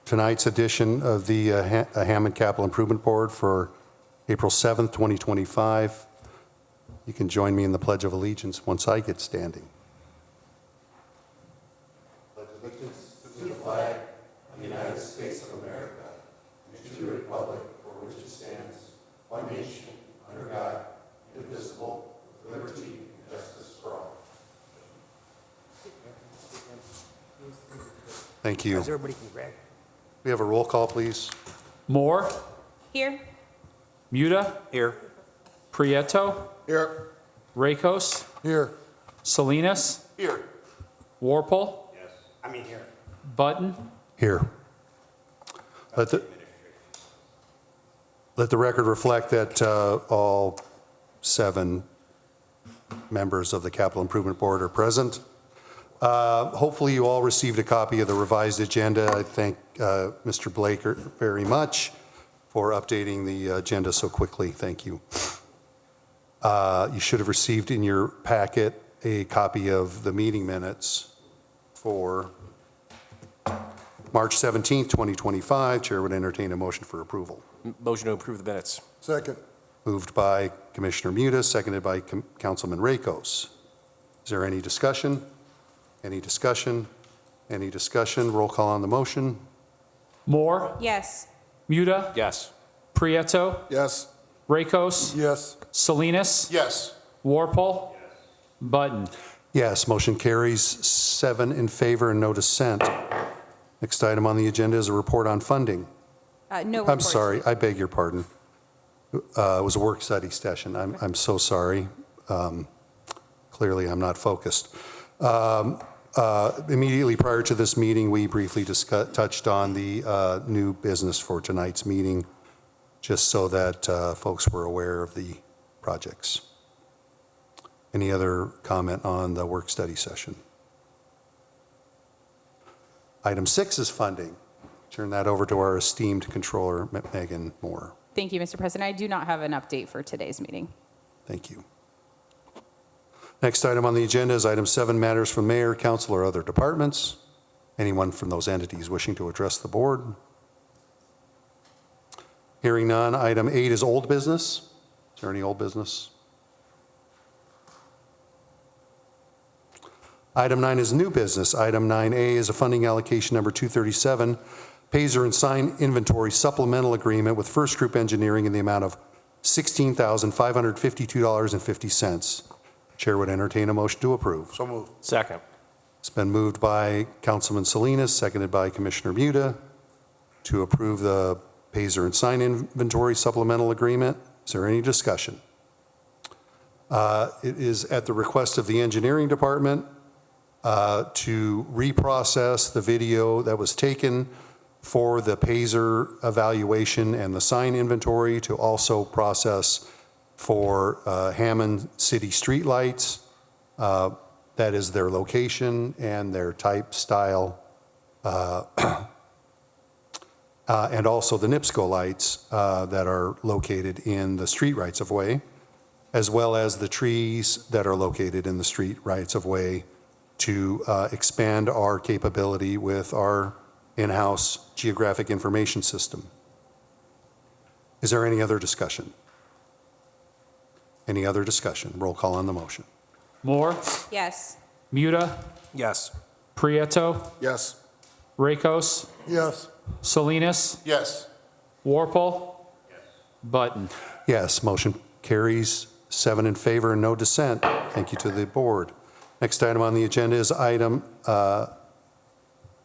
tonight's edition of the Hammond Capital Improvement Board for April 7th, 2025. You can join me in the Pledge of Allegiance once I get standing. Pledge allegiance to the flag of the United States of America and to the republic for which it stands, one nation, under God, indivisible, with liberty and justice for all. Thank you. Everybody can grab. We have a roll call, please. Moore, Here. Muta, Here. Prieto, Here. Rakos, Here. Salinas, Here. Warple, Here. Button. Here. Let the record reflect that all 7 members of the Capital Improvement Board are present. Hopefully you all received a copy of the revised agenda. I thank Mr. Blake very much for updating the agenda so quickly. Thank you. You should have received in your packet a copy of the meeting minutes for March 17th, 2025. Chair would entertain a motion for approval. Motion to approve the minutes. Second. Moved by Commissioner Muta, seconded by Councilman Rakos. Is there any discussion? Any discussion? Any discussion? Roll call on the motion. Moore, Yes. Muta, Yes. Prieto, Yes. Rakos, Yes. Salinas, Yes. Warple, Button. Yes, motion carries 7 in favor and no dissent. Next item on the agenda is a report on funding. No I'm reports. sorry, I beg your pardon. It was a work study session. I'm so sorry. Clearly, I'm not focused. Immediately prior to this meeting, we briefly touched on the new business for tonight's meeting, just so that folks were aware of the projects. Any other comment on the work study session? Item 6 is funding. Turn that over to our esteemed controller, Megan Moore. Thank you, Mr. President. I do not have an update for today's meeting. Thank you. Next item on the agenda is item 7, matters from mayor, council, or other departments. Anyone from those entities wishing to address the board? Hearing none. Item 8 is old business. Is there any old business? Item 9 is new business. Item 9A is a funding allocation number 237, Payzer and Sign Inventory Supplemental Agreement with First Group Engineering in the amount of $16,552.50. Chair would entertain a motion to approve. So moved. Second. It's been moved by Councilman Salinas, seconded by Commissioner Muta, to approve the Payzer and Sign Inventory Supplemental Agreement. Is there any discussion? It is at the request of the Engineering Department to reprocess the video that was taken for the Payzer evaluation and the sign inventory, to also process for Hammond city streetlights. That is their location and their type, style, and also the NIPSCO lights that are located in the street rights of way, as well as the trees that are located in the street rights of way, to expand our capability with our in-house geographic information system. Is there any other discussion? Any other discussion? Roll call on the motion. Moore, Yes. Muta, Yes. Prieto, Yes. Rakos, Yes. Salinas, Yes. Warple, Button. Yes, motion carries 7 in favor and no dissent. Thank you to the board. Next item on the agenda is item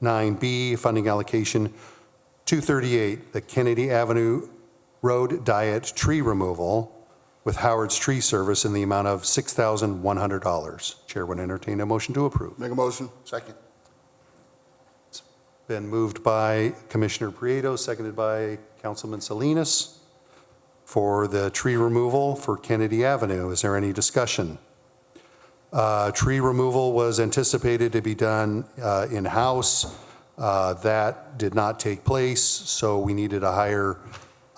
9B, funding allocation 238, the Kennedy Avenue Road Diet Tree Removal with Howard's Tree Service in the amount of $6,100. Chair would entertain a motion to approve. Make a motion. Second. It's been moved by Commissioner Prieto, seconded by Councilman Salinas for the tree removal for Kennedy Avenue. Is there any discussion? Tree removal was anticipated to be done in-house. That did not take place, so we needed to hire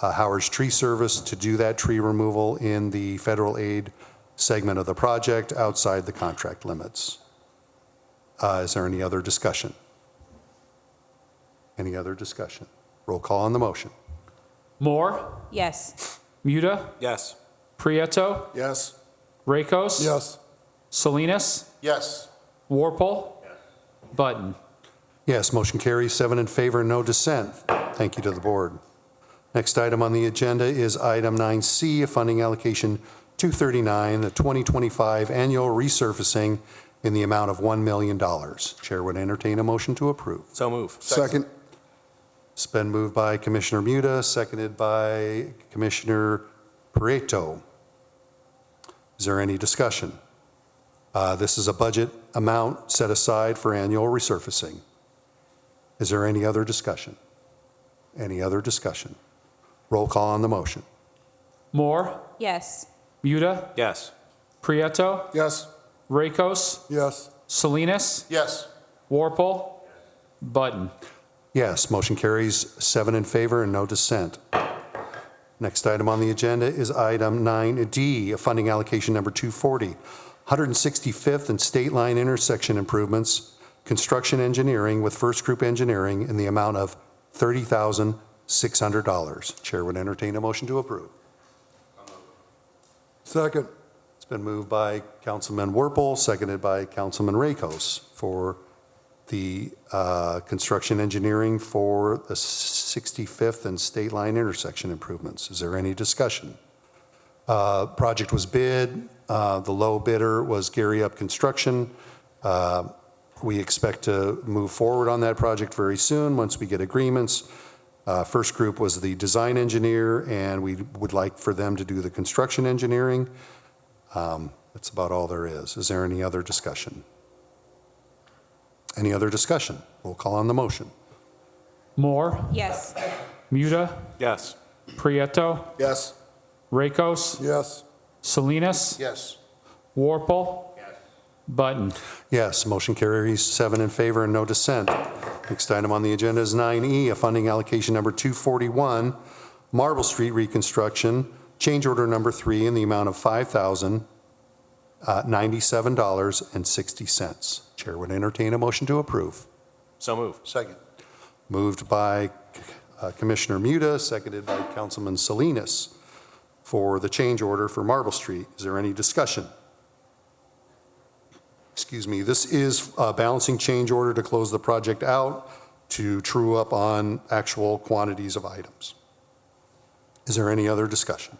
Howard's Tree Service to do that tree removal in the federal aid segment of the project outside the contract limits. Is there any other discussion? Any other discussion? Roll call on the motion. Moore, Yes. Muda, Yes. Prieto, Yes. Rakos. Yes. Salinas, Yes. Warple. Button. Yes, motion carries, 7 in favor, no dissent. Thank you to the board. Next item on the agenda is item 9C, funding allocation 239, the 2025 annual resurfacing in the amount of $1 million. Chair would entertain a motion to approve. So move. Second. It's been moved by Commissioner Muda, seconded by Commissioner Prieto. Is there any discussion? This is a budget amount set aside for annual resurfacing. Is there any other discussion? Any other discussion? Roll call on the motion. Moore, Yes. Muda, Yes. Prieto, Yes. Rakos. Yes. Salinas, Yes. Warple. Button. Yes, motion carries, 7 in favor and no dissent. Next item on the agenda is item 9D, funding allocation number 240, 165th and State Line intersection improvements, construction engineering with First Group Engineering in the amount of $30,600. Chair would entertain a motion to approve. Second. It's been moved by Councilman Werpel, seconded by Councilman Rakos for the construction engineering for the 65th and State Line intersection improvements. Is there any discussion? Project was bid. The low bidder was Gary Up Construction. We expect to move forward on that project very soon once we get agreements. First Group was the design engineer, and we would like for them to do the construction engineering. That's about all there is. Is there any other discussion? Any other discussion? We'll call on the motion. Moore, Yes. Muda, Yes. Prieto, Yes. Rakos. Yes. Salinas, Yes. Warple. Button. Yes, motion carries, 7 in favor and no dissent. Next item on the agenda is 9E, a funding allocation number 241, Marble Street reconstruction, change order number 3 in the amount of $5,097.60. Chair would entertain a motion to approve. So move. Second. Moved by Commissioner Muda, seconded by Councilman Salinas for the change order for Marble Street. Is there any discussion? Excuse me, this is a balancing change order to close the project out to true up on actual quantities of items. Is there any other discussion?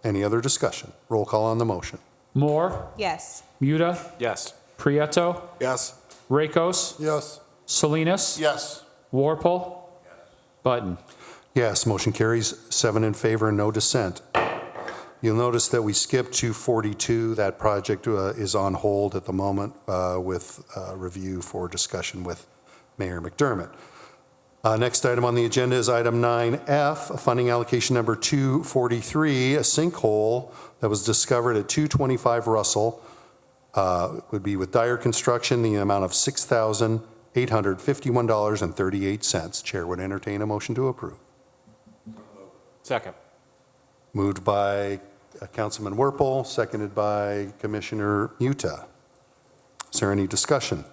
Any other discussion? Roll call on the motion. Moore, Yes. Muda, Yes. Prieto, Yes. Rakos. Yes. Salinas, Yes. Warple. Button. Yes, motion carries, 7 in favor and no dissent. You'll notice that we skipped 242. That project is on hold at the moment with review for discussion with Mayor McDermott. Next item on the agenda is item 9F, funding allocation number 243, a sinkhole that was discovered at 225 Russell. Would be with Dyer Construction, the amount of $6,851.38. Chair would entertain a motion to approve. Second. Moved by Councilman Werpel, seconded by Commissioner Muta. Is there any discussion?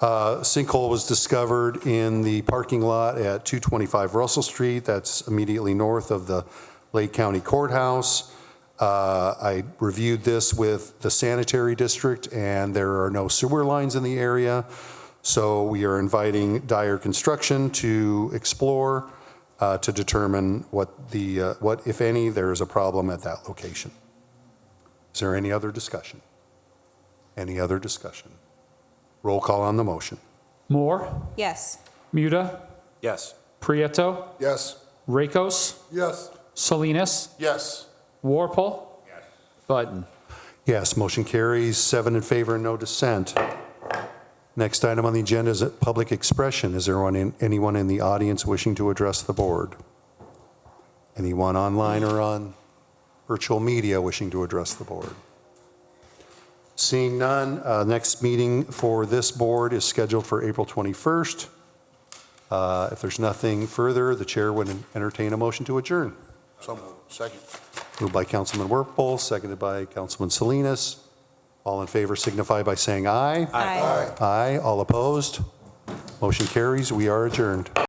Sinkhole was discovered in the parking lot at 225 Russell Street. That's immediately north of the Lake County Courthouse. I reviewed this with the sanitary district, and there are no sewer lines in the area. So we are inviting Dyer Construction to explore to determine what, if any, there is a problem at that location. Is there any other discussion? Any other discussion? Roll call on the motion. Moore, Yes. Muda, Yes. Prieto, Yes. Rakos. Yes. Salinas, Yes. Warple. Button. Yes, motion carries, 7 in favor and no dissent. Next item on the agenda is public expression. Is there anyone in the audience wishing to address the board? Anyone online or on virtual media wishing to address the board? Seeing none, next meeting for this board is scheduled for April 21st. If there's nothing further, the chair would entertain a motion to adjourn. So moved. Second. Moved by Councilman Werpel, seconded by Councilman Salinas. All in favor signify by saying aye. Aye. Aye. All opposed? Motion carries. We are adjourned.